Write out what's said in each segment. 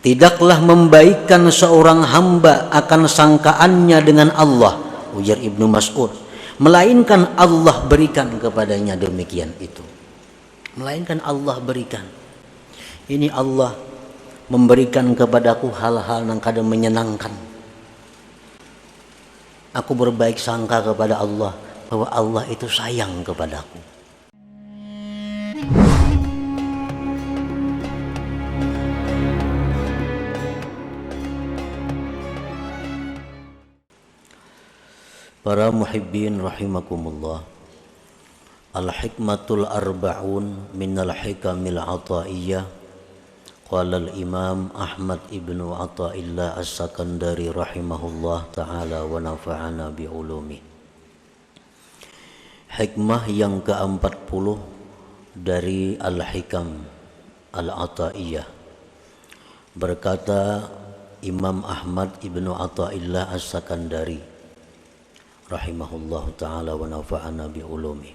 tidaklah membaikkan seorang hamba akan sangkaannya dengan Allah, ujar Ibnu Mas'ud, melainkan Allah berikan kepadanya demikian itu. Melainkan Allah berikan. Ini Allah memberikan kepadaku hal-hal yang kadang menyenangkan. Aku berbaik sangka kepada Allah bahwa Allah itu sayang kepadaku. Para muhibbin rahimakumullah, al-hikmatul arba'un minal hikamil ataiyah. Qala al-imam Ahmad ibnu Athaillah as-Sakandari rahimahullah ta'ala wa nafa'ana bi'ulumi. Hikmah yang ke-40 dari al-hikam al-ataiyah. Berkata Imam Ahmad ibnu Athaillah as-Sakandari rahimahullahu ta'ala wa nafa'ana bi'ulumi.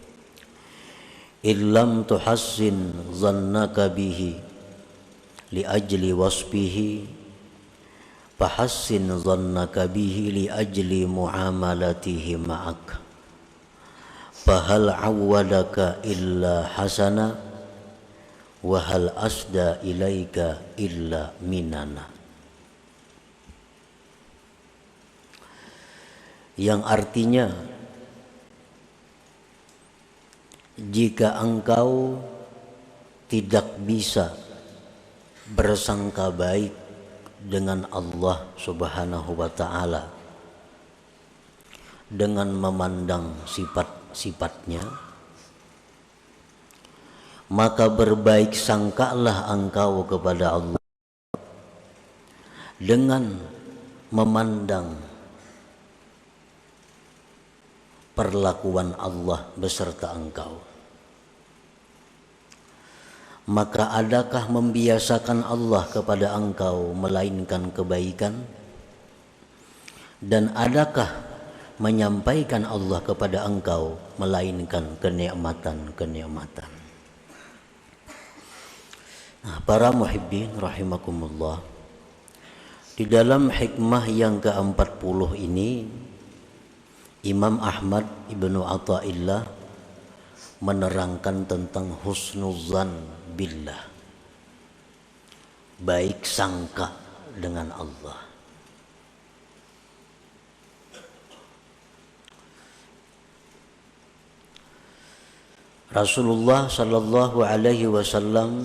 Illam tuhassin zannaka bihi li ajli wasbihi fahassin zannaka bihi li ajli muamalatihi ma'ak. Fahal awwadaka illa hasana wa hal asda ilaika illa minana. Yang artinya, jika engkau tidak bisa bersangka baik dengan Allah Subhanahu wa ta'ala dengan memandang sifat-sifatnya, maka berbaik sangkalah engkau kepada Allah dengan memandang perlakuan Allah beserta engkau. Maka adakah membiasakan Allah kepada engkau melainkan kebaikan? Dan adakah menyampaikan Allah kepada engkau melainkan kenikmatan-kenikmatan? Nah, para muhibbin rahimakumullah, di dalam hikmah yang ke-40 ini Imam Ahmad ibnu Athaillah menerangkan tentang husnuzan billah, baik sangka dengan Allah. Rasulullah sallallahu alaihi wasallam,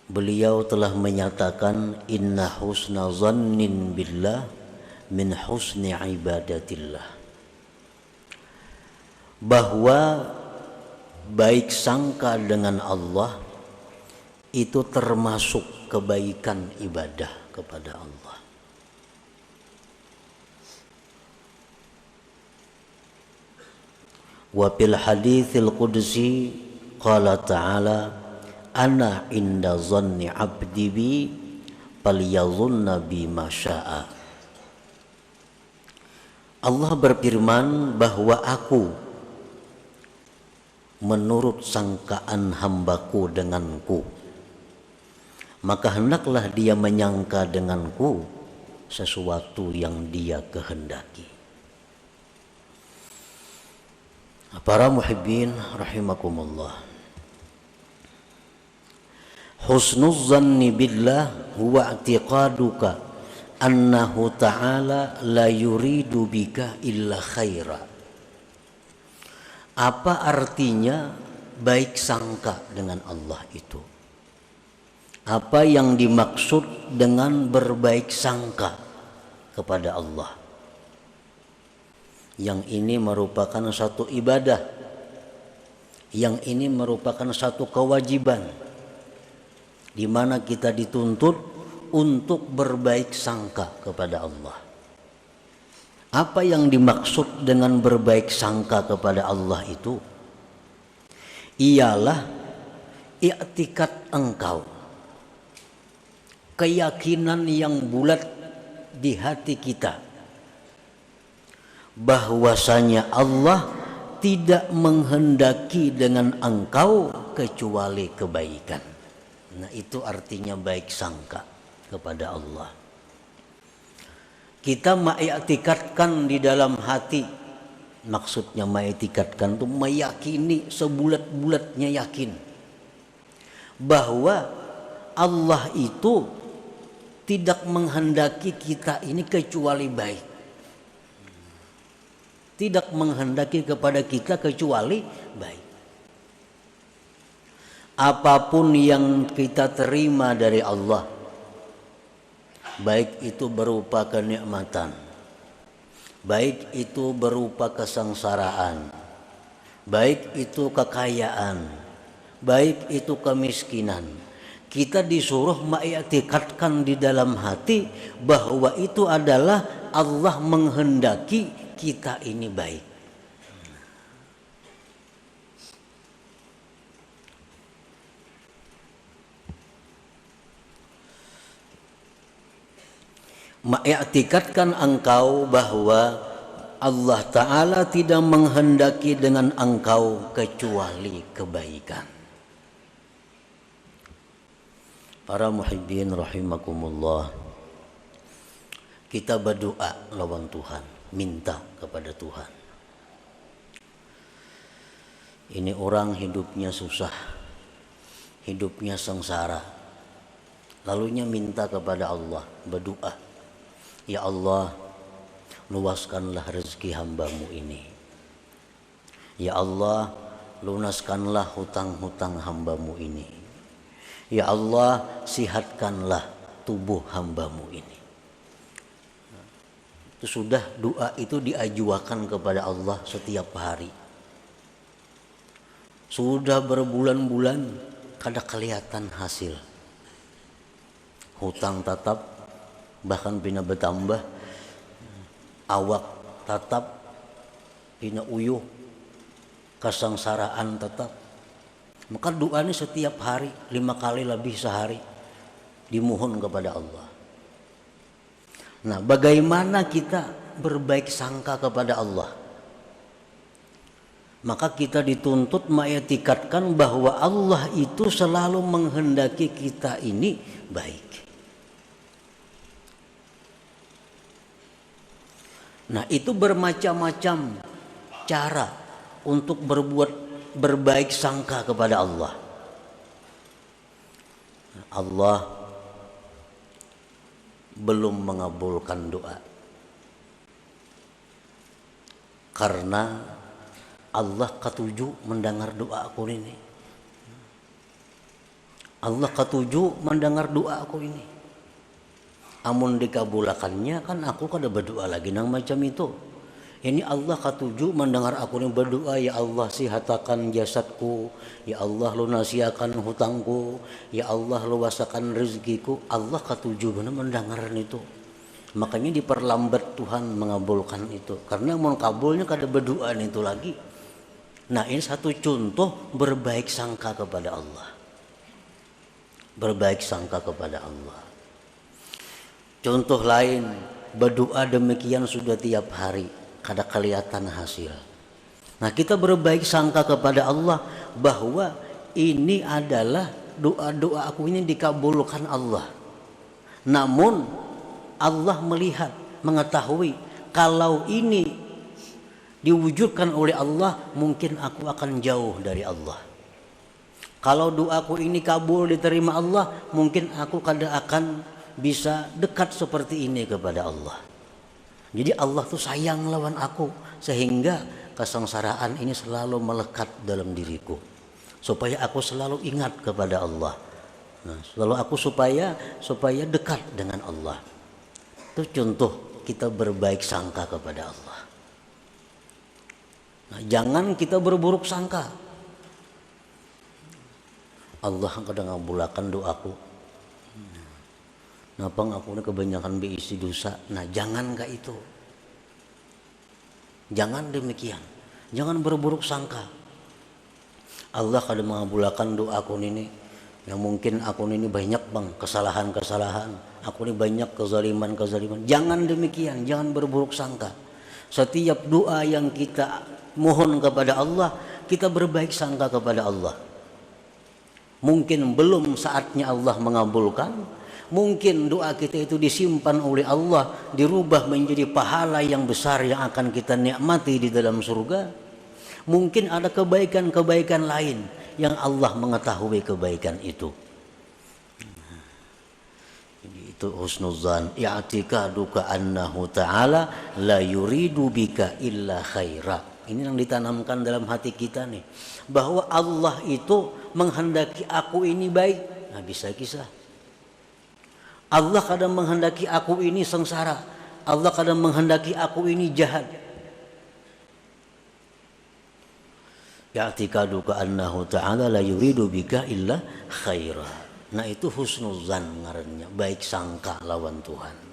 beliau telah menyatakan inna husna zannin billah min husni ibadatillah, bahwa baik sangka dengan Allah itu termasuk kebaikan ibadah kepada Allah. Wa fil haditsil qudsi qala ta'ala ana inda zanni abdi bi falyadhunna bi ma syaa. Allah berfirman bahwa aku menurut sangkaan hambaku denganku, maka hendaklah dia menyangka denganku sesuatu yang dia kehendaki. Para muhibbin rahimakumullah, husnuz zanni billah huwa i'tiqaduka annahu ta'ala la yuridu bika illa khaira. Apa artinya baik sangka dengan Allah itu? Apa yang dimaksud dengan berbaik sangka kepada Allah? Yang ini merupakan satu ibadah, yang ini merupakan satu kewajiban, di mana kita dituntut untuk berbaik sangka kepada Allah. Apa yang dimaksud dengan berbaik sangka kepada Allah itu? Ialah i'tikad engkau, keyakinan yang bulat di hati kita bahwasanya Allah tidak menghendaki dengan engkau kecuali kebaikan. Nah, itu artinya baik sangka kepada Allah. Kita mengiktikadkan di dalam hati. Maksudnya mengiktikadkan itu meyakini, sebulat-bulatnya yakin bahwa Allah itu tidak menghendaki kita ini kecuali baik. Tidak menghendaki kepada kita kecuali baik. Apapun yang kita terima dari Allah, baik itu berupa kenikmatan, baik itu berupa kesengsaraan, baik itu kekayaan, baik itu kemiskinan, kita disuruh mengiktikadkan di dalam hati bahwa itu adalah Allah menghendaki kita ini baik. Mengiktikadkan engkau bahwa Allah Ta'ala tidak menghendaki dengan engkau kecuali kebaikan. Para muhibbin rahimakumullah, kita berdoa lawan Tuhan, minta kepada Tuhan. Ini orang hidupnya susah, hidupnya sengsara, lalunya minta kepada Allah, berdoa, ya Allah, luaskanlah rezeki hambamu ini. Ya Allah, lunaskanlah hutang-hutang hambamu ini. Ya Allah, sihatkanlah tubuh hambamu ini. Itu sudah, doa itu diajukan kepada Allah setiap hari. Sudah berbulan-bulan kada kelihatan hasil. Hutang tetap, bahkan pina bertambah, awak tetap pina uyuh, kesengsaraan tetap. Maka doa ini setiap hari 5 kali lebih sehari dimohon kepada Allah. Nah, bagaimana kita berbaik sangka kepada Allah? Maka kita dituntut mengiktikadkan bahwa Allah itu selalu menghendaki kita ini baik. Nah, itu bermacam-macam cara untuk berbaik sangka kepada Allah. Allah belum mengabulkan doa karena Allah ketujuh mendengar doa aku ini. Allah ketujuh mendengar doa aku ini. Amun dikabulakannya kan aku kada berdoa lagi nang macam itu. Ini Allah ketujuh mendengar aku yang berdoa, ya Allah sihatakan jasadku, ya Allah lunasiakan hutangku, ya Allah luasakan rezekiku. Allah ketujuh benar mendengar itu. Makanya diperlambat Tuhan mengabulkan itu. Karena mau kabulnya kada berdoa itu lagi. Nah, ini satu contoh berbaik sangka kepada Allah. Berbaik sangka kepada Allah. Contoh lain, berdoa demikian sudah tiap hari, kada kelihatan hasil. Nah, kita berbaik sangka kepada Allah bahwa ini adalah doa-doa aku ini dikabulkan Allah. Namun Allah melihat, mengetahui kalau ini diwujudkan oleh Allah, mungkin aku akan jauh dari Allah. Kalau doaku ini kabul diterima Allah, mungkin aku kada akan bisa dekat seperti ini kepada Allah. Jadi Allah tuh sayang lawan aku, sehingga kesengsaraan ini selalu melekat dalam diriku, supaya aku selalu ingat kepada Allah. Nah, selalu aku supaya dekat dengan Allah. Itu contoh kita berbaik sangka kepada Allah. Nah, jangan kita berburuk sangka. Allah kadang ngabulakan doaku. Napa aku ini kebanyakan berisi dosa. Nah, jangan kayak itu. Jangan demikian. Jangan berburuk sangka. Allah kadang mengabulkan doaku ini. Yang mungkin aku ini banyak bang kesalahan-kesalahan. Aku ini banyak kezaliman-kezaliman. Jangan demikian. Jangan berburuk sangka. Setiap doa yang kita mohon kepada Allah, kita berbaik sangka kepada Allah. Mungkin belum saatnya Allah mengabulkan. Mungkin doa kita itu disimpan oleh Allah, dirubah menjadi pahala yang besar yang akan kita nikmati di dalam surga. Mungkin ada kebaikan-kebaikan lain yang Allah mengetahui kebaikan itu. Jadi itu husnuzan, i'tiqaduka annahu ta'ala la yuridu bika illa khaira. Ini yang ditanamkan dalam hati kita nih, bahwa Allah itu menghendaki aku ini baik. Nah, bisa kisah. Allah kadang menghendaki aku ini sengsara. Allah kadang menghendaki aku ini jahat. Ya'tiqaduka annahu ta'ala la yuridu bika illa khaira. Nah, itu husnuzan ngarannya, baik sangka lawan Tuhan.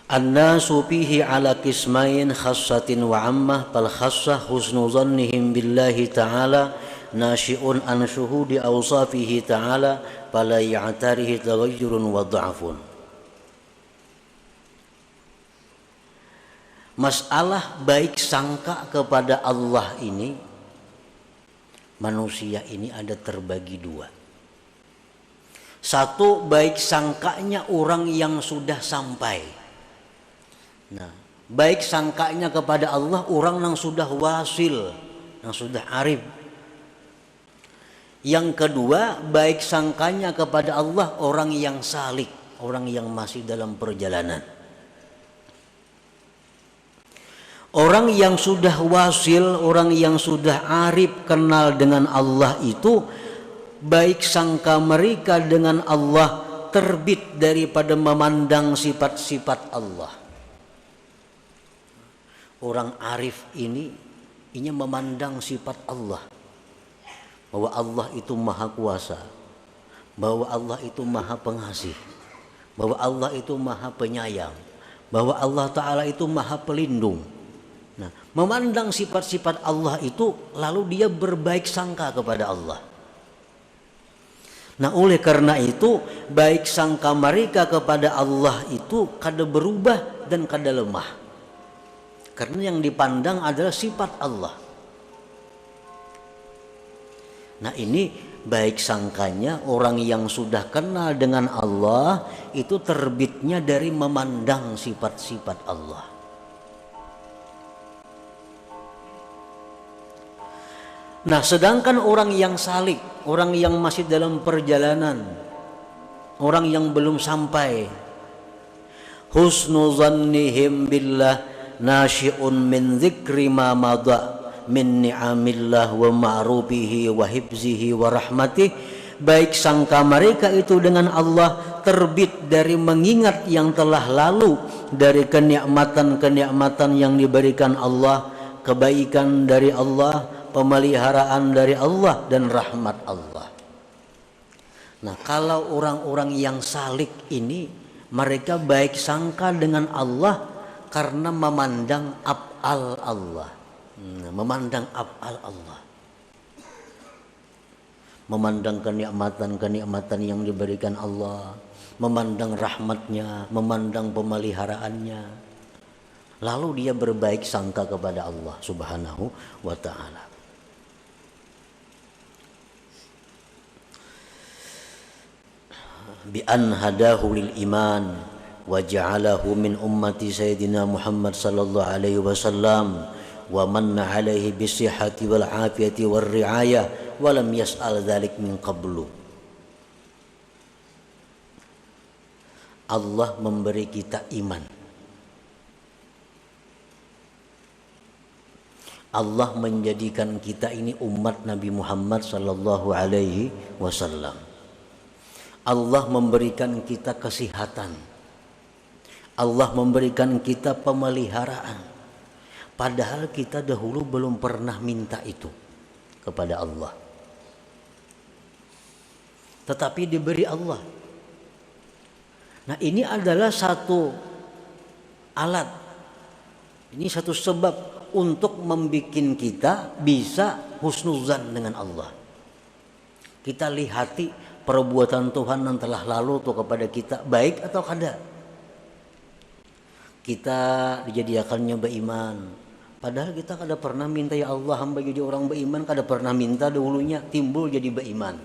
An-nasu fihi ala qismain khassatin wa ammah. Fal khassah husnu dhannihim billahi ta'ala nashi'un an syuhudi awsafihi ta'ala fala ya'tarihi taghayyurun wa dha'fun. Masalah baik sangka kepada Allah ini, manusia ini ada terbagi dua. Satu, baik sangkanya orang yang sudah sampai. Nah, baik sangkanya kepada Allah orang yang sudah wasil, yang sudah arif. Yang kedua, baik sangkanya kepada Allah orang yang salik, orang yang masih dalam perjalanan. Orang yang sudah wasil, orang yang sudah arif kenal dengan Allah itu, baik sangka mereka dengan Allah terbit daripada memandang sifat-sifat Allah. Orang arif ini memandang sifat Allah, bahwa Allah itu maha kuasa, bahwa Allah itu maha pengasih, bahwa Allah itu maha penyayang, bahwa Allah Ta'ala itu maha pelindung. Nah, memandang sifat-sifat Allah itu, lalu dia berbaik sangka kepada Allah. Nah, oleh karena itu baik sangka mereka kepada Allah itu kada berubah dan kada lemah, karena yang dipandang adalah sifat Allah. Nah, ini baik sangkanya orang yang sudah kenal dengan Allah itu terbitnya dari memandang sifat-sifat Allah. Nah, sedangkan orang yang salik, orang yang masih dalam perjalanan, orang yang belum sampai, husnu zannihim billah nasyi'un min dzikri ma madha min ni'amillah wa ma'rufihi wa hibzihi wa rahmatih. Baik sangka mereka itu dengan Allah terbit dari mengingat yang telah lalu, dari kenikmatan-kenikmatan yang diberikan Allah, kebaikan dari Allah, pemeliharaan dari Allah dan rahmat Allah. Nah, kalau orang-orang yang salik ini, mereka baik sangka dengan Allah karena memandang af'al Allah, memandang af'al Allah, memandang kenikmatan-kenikmatan yang diberikan Allah, memandang rahmatnya, memandang pemeliharaannya, lalu dia berbaik sangka kepada Allah Subhanahu wa ta'ala. Bi an hadahu lil iman wa ja'alahu min ummati sayyidina Muhammad sallallahu alaihi wasallam wa manna alaihi bisihhati wal afiyati war riayah wa lam yas'al dzalik min qablu. Allah memberi kita iman. Allah menjadikan kita ini umat Nabi Muhammad sallallahu alaihi wasallam. Allah memberikan kita kesehatan. Allah memberikan kita pemeliharaan. Padahal kita dahulu belum pernah minta itu kepada Allah. Tetapi diberi Allah. Nah, ini adalah satu alat. Ini satu sebab untuk membuat kita bisa husnuzan dengan Allah. Kita lihati perbuatan Tuhan yang telah lalu tuh kepada kita baik atau kada. Kita dijadikannya beriman, Padahal kita kada pernah minta ya Allah hamba jadi orang beriman, kada pernah minta dahulunya timbul jadi beriman.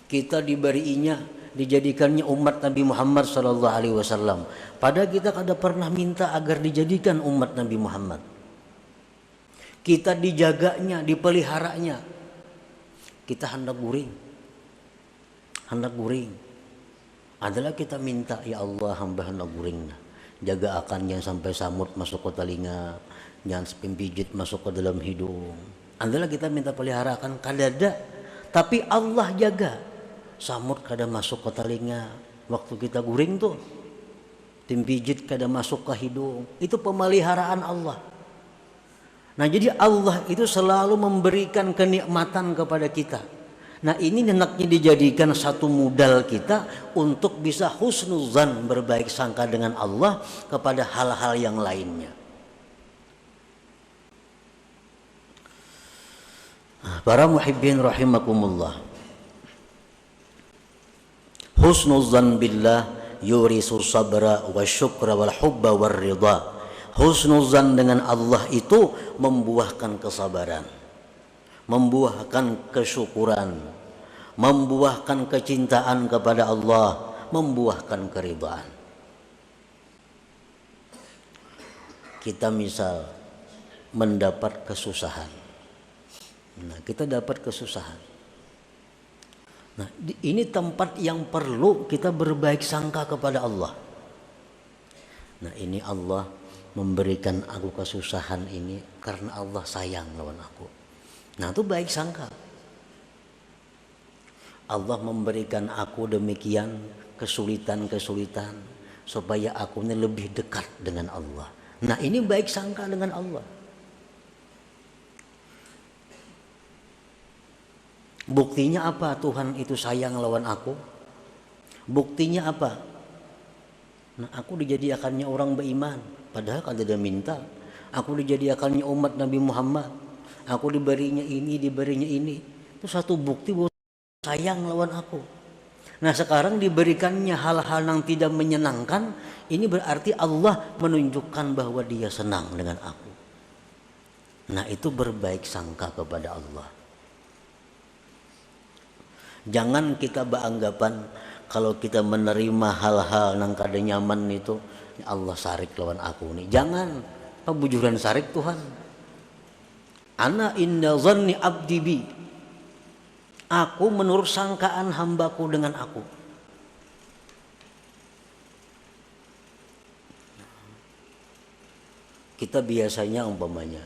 Kita diberinya, dijadikannya umat Nabi Muhammad sallallahu alaihi wasallam. Padahal kita kada pernah minta agar dijadikan umat Nabi Muhammad. Kita dijaganya, dipeliharanya. Kita hendak guring. Adalah kita minta ya Allah hamba hendak guring. Jaga akan jangan sampai samut masuk ke telinga, jangan pimpijit masuk ke dalam hidung. Adalah kita minta peliharakan kadada, tapi Allah jaga. Samut kada masuk ke telinga waktu kita guring tuh. Pimpijit kada masuk ke hidung. Itu pemeliharaan Allah. Nah, jadi Allah itu selalu memberikan kenikmatan kepada kita. Nah, ini hendaknya dijadikan satu modal kita untuk bisa husnuzan, berbaik sangka dengan Allah kepada hal-hal yang lainnya. Para muhibbin rahimakumullah. Husnuzan billah yurisu sabra wa syukra wal hubba war ridha. Husnuzan dengan Allah itu membuahkan kesabaran, membuahkan kesyukuran, membuahkan kecintaan kepada Allah, membuahkan keridhaan. Kita misal mendapat kesusahan. Nah, kita dapat kesusahan. Nah, ini tempat yang perlu kita berbaik sangka kepada Allah. Nah, ini Allah memberikan aku kesusahan ini karena Allah sayang lawan aku. Nah, itu baik sangka. Allah memberikan aku demikian kesulitan-kesulitan supaya aku ini lebih dekat dengan Allah. Nah, ini baik sangka dengan Allah. Buktinya apa Tuhan itu sayang lawan aku? Buktinya apa? Nah, aku dijadikannya orang beriman, padahal kan tidak minta. Aku dijadikannya umat Nabi Muhammad. Aku diberinya ini, diberinya ini. Itu satu bukti bahwa sayang lawan aku. Nah, sekarang diberikannya hal-hal yang tidak menyenangkan, ini berarti Allah menunjukkan bahwa dia senang dengan aku. Nah, itu berbaik sangka kepada Allah. Jangan kita beranggapan kalau kita menerima hal-hal yang kada nyaman itu Allah sarik lawan aku nih. Jangan, bujuran sarik Tuhan. Ana inna zanni abdi bi. Aku menurut sangkaan hambaku dengan aku. Kita biasanya umpamanya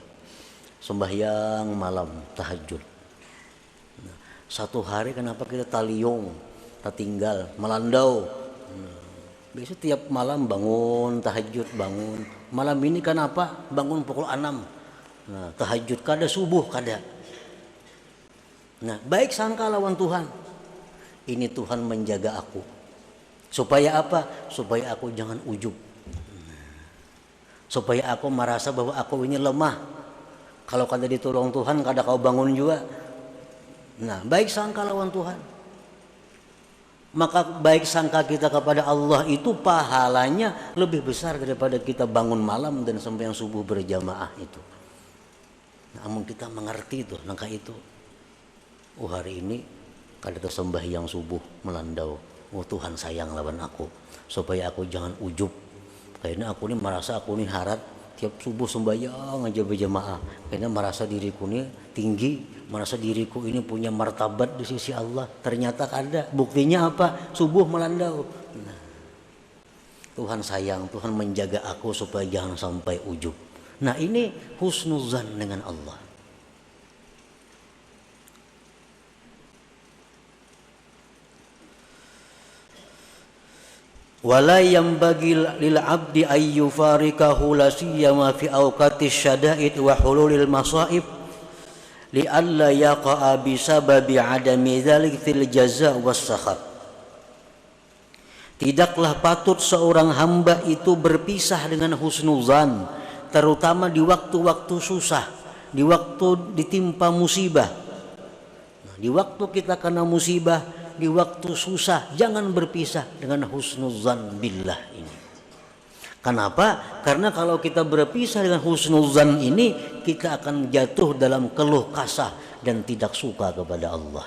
sembahyang malam tahajud. Satu hari kenapa kita taliyung, tinggal melandau. Biasa tiap malam bangun tahajud, bangun. Malam ini kenapa bangun pukul 6. Nah, tahajud kada, subuh kada. Nah, baik sangka lawan Tuhan. Ini Tuhan menjaga aku. Supaya apa? Supaya aku jangan ujub. Supaya aku merasa bahwa aku ini lemah. Kalau kada ditolong Tuhan, kada kau bangun juga. Nah, baik sangka lawan Tuhan. Maka baik sangka kita kepada Allah itu pahalanya lebih besar daripada kita bangun malam dan sembahyang subuh berjamaah itu. Namun kita mengerti itu, langkah itu. Oh, hari ini kada sembahyang subuh melandau. Oh, Tuhan sayang lawan aku supaya aku jangan ujub. Karena aku ini merasa aku ini harat tiap subuh sembahyang aja berjamaah. Karena merasa diriku ini tinggi, merasa diriku ini punya martabat di sisi Allah. Ternyata ada. Buktinya apa? Subuh melandau. Nah, Tuhan sayang, Tuhan menjaga aku supaya jangan sampai ujub. Nah, ini husnuzan dengan Allah. Wala yanbaghi lil 'abdi ay yufarikahu la siyama fi awqati syada'id wa hululil masaib li alla yaqa'a bi sababi 'adami dzalik fil jazaa was sakhab. Tidaklah patut seorang hamba itu berpisah dengan husnuzan, terutama di waktu-waktu susah, di waktu ditimpa musibah. Nah, di waktu kita kena musibah, di waktu susah, jangan berpisah dengan husnuzan billah ini. Kenapa? Karena kalau kita berpisah dengan husnuzan ini, kita akan jatuh dalam keluh kesah dan tidak suka kepada Allah.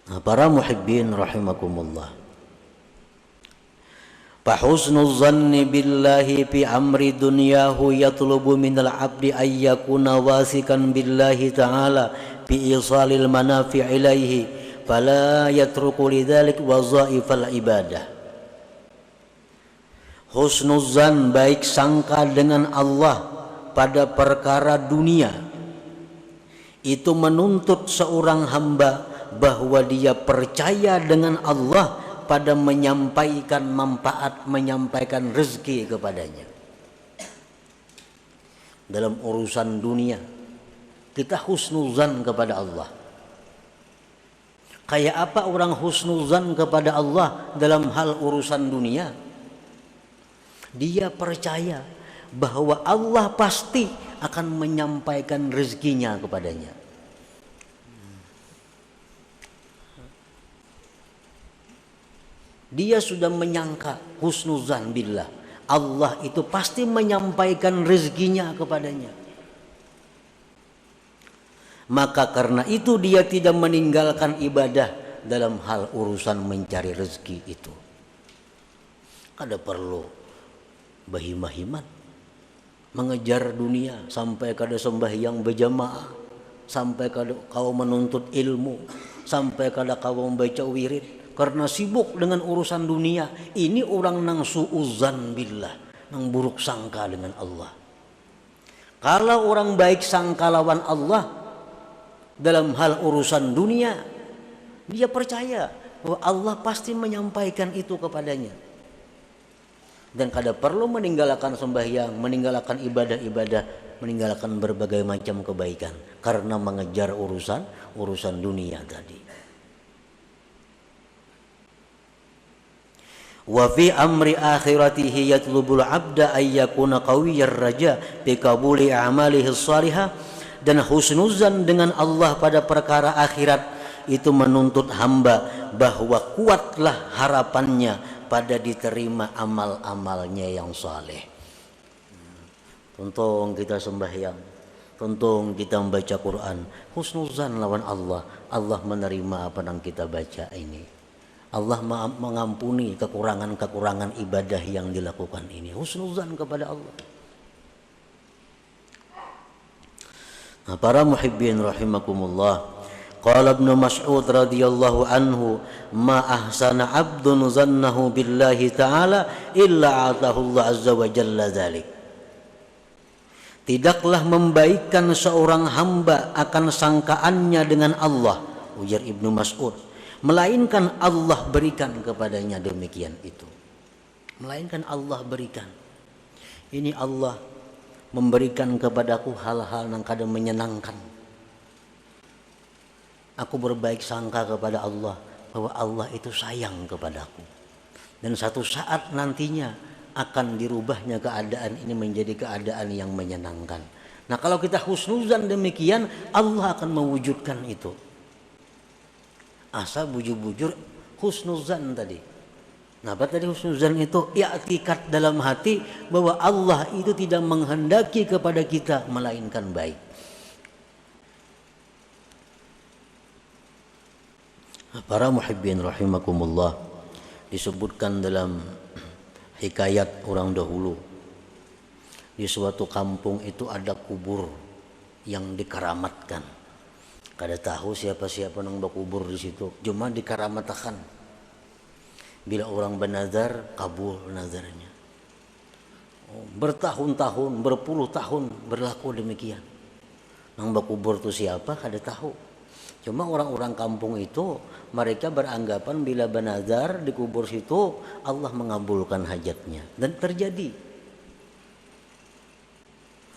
Nah, para muhibbin rahimakumullah. Fahusnul zanni billahi fi amri dunyahu yatlubu minal abdi ayyakuna wasikan billahi ta'ala fi isalil manafi' ilaihi fala yatruku lidzalik wazaifal ibadah. Husnuzan, baik sangka dengan Allah pada perkara dunia, itu menuntut seorang hamba bahwa dia percaya dengan Allah pada menyampaikan manfaat, menyampaikan rezeki kepadanya. Dalam urusan dunia kita husnuzan kepada Allah. Kayak apa orang husnuzan kepada Allah dalam hal urusan dunia? Dia percaya bahwa Allah pasti akan menyampaikan rezekinya kepadanya. Dia sudah menyangka husnuzan billah, Allah itu pasti menyampaikan rezekinya kepadanya. Maka karena itu dia tidak meninggalkan ibadah dalam hal urusan mencari rezeki itu. Kada perlu bahimah-himat mengejar dunia sampai kada sembahyang berjamaah, sampai kada kau menuntut ilmu, sampai kada kau membaca wirid karena sibuk dengan urusan dunia. Ini orang nang suuzan billah, nang buruk sangka dengan Allah. Kalau orang baik sangka lawan Allah dalam hal urusan dunia, dia percaya bahwa Allah pasti menyampaikan itu kepadanya. Dan kada perlu meninggalkan sembahyang, meninggalkan ibadah-ibadah, meninggalkan berbagai macam kebaikan karena mengejar urusan dunia tadi. Wa fi amri akhiratihi yatlubul abda ayyakuna qawiyyar raja bi qabuli a'malihi shalihah. Dan husnuzan dengan Allah pada perkara akhirat itu menuntut hamba bahwa kuatlah harapannya pada diterima amal-amalnya yang saleh. Tuntung kita sembahyang, tuntung kita membaca Quran, husnuzan lawan Allah, Allah menerima apa yang kita baca ini. Allah mengampuni kekurangan-kekurangan ibadah yang dilakukan ini. Husnuzan kepada Allah. Nah, para muhibbin rahimakumullah, qala Ibnu Mas'ud radhiyallahu anhu, ma ahsana 'abdun zannahu billahi ta'ala illa atahu Allah azza wa jalla dzalik. Tidaklah membaikkan seorang hamba akan sangkaannya dengan Allah, ujar Ibnu Mas'ud, melainkan Allah berikan kepadanya demikian itu. Melainkan Allah berikan. Ini Allah memberikan kepadaku hal-hal yang kadang menyenangkan. Aku berbaik sangka kepada Allah bahwa Allah itu sayang kepadaku. Dan satu saat nantinya akan dirubahnya keadaan ini menjadi keadaan yang menyenangkan. Nah, kalau kita husnuzan demikian, Allah akan mewujudkan itu. Asa bujur-bujur husnuzan tadi. Nah, apa tadi husnuzan itu? I'tiqad dalam hati bahwa Allah itu tidak menghendaki kepada kita melainkan baik. Para muhibbin rahimakumullah, disebutkan dalam hikayat orang dahulu, di suatu kampung itu ada kubur yang dikeramatkan. Kada tahu siapa-siapa yang berkubur di situ, cuma dikeramatkan. Bila orang bernazar, kabul nazarnya. Bertahun-tahun, berpuluh tahun berlaku demikian. Yang berkubur itu siapa? Kada tahu. Cuma orang-orang kampung itu mereka beranggapan bila bernazar di kubur situ Allah mengabulkan hajatnya, dan terjadi.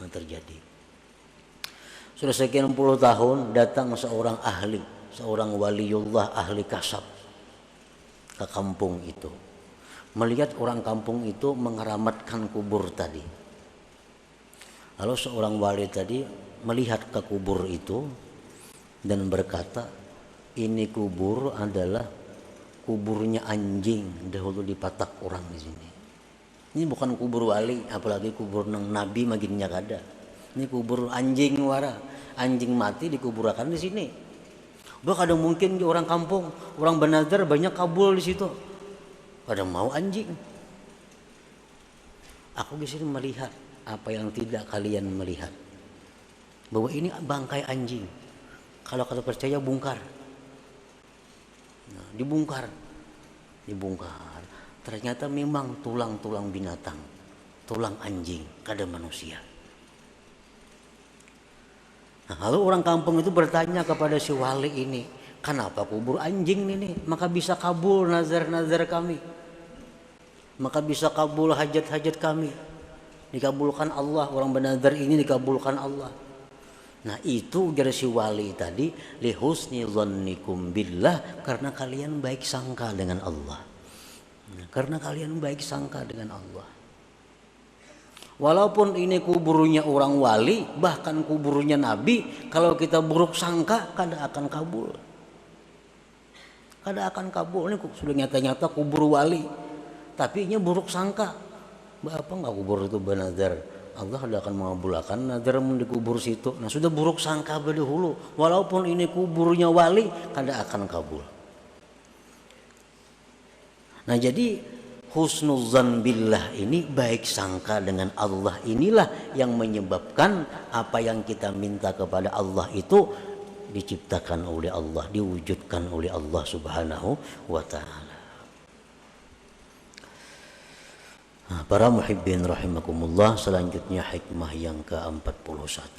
Terjadi. Sudah sekian puluh tahun datang seorang ahli, seorang waliullah ahli kasab ke kampung itu, melihat orang kampung itu mengeramatkan kubur tadi. Lalu seorang wali tadi melihat ke kubur itu dan berkata, ini kubur adalah kuburnya anjing dahulu dipatak orang di sini. Ini bukan kubur wali, apalagi kubur nang nabi maginnya kada. Ini kubur anjing wara, anjing mati dikuburkan di sini. Bahkan kadang mungkin di orang kampung, orang Banazar banyak kabul di situ. Pada mau anjing. Aku di sini melihat apa yang tidak kalian melihat. Bahwa ini bangkai anjing. Kalau kalian percaya bongkar. Nah, dibongkar. Ternyata memang tulang-tulang binatang, tulang anjing, kada manusia. Nah, lalu orang kampung itu bertanya kepada si wali ini, kenapa kubur anjing ini? Maka bisa kabul nazar-nazar kami, maka bisa kabul hajat-hajat kami, dikabulkan Allah. Orang bernazar ini dikabulkan Allah. Nah itu ujar si wali tadi, lihusni dzannikum billah, karena kalian baik sangka dengan Allah. Karena kalian baik sangka dengan Allah. Walaupun ini kuburnya orang wali, bahkan kuburnya nabi, kalau kita buruk sangka kada akan kabul. Kada akan kabul. Ini sudah nyata-nyata kubur wali, tapi ini buruk sangka. Apa enggak kubur itu Banazar? Allah tidak akan mengabulkan nazar dikubur situ. Nah sudah buruk sangka berdahulu, walaupun ini kuburnya wali, kada akan kabul. Nah jadi husnuzan billah ini, baik sangka dengan Allah, inilah yang menyebabkan apa yang kita minta kepada Allah itu diciptakan oleh Allah, diwujudkan oleh Allah Subhanahu wa ta'ala. Para muhibbin rahimakumullah, selanjutnya hikmah yang ke-41.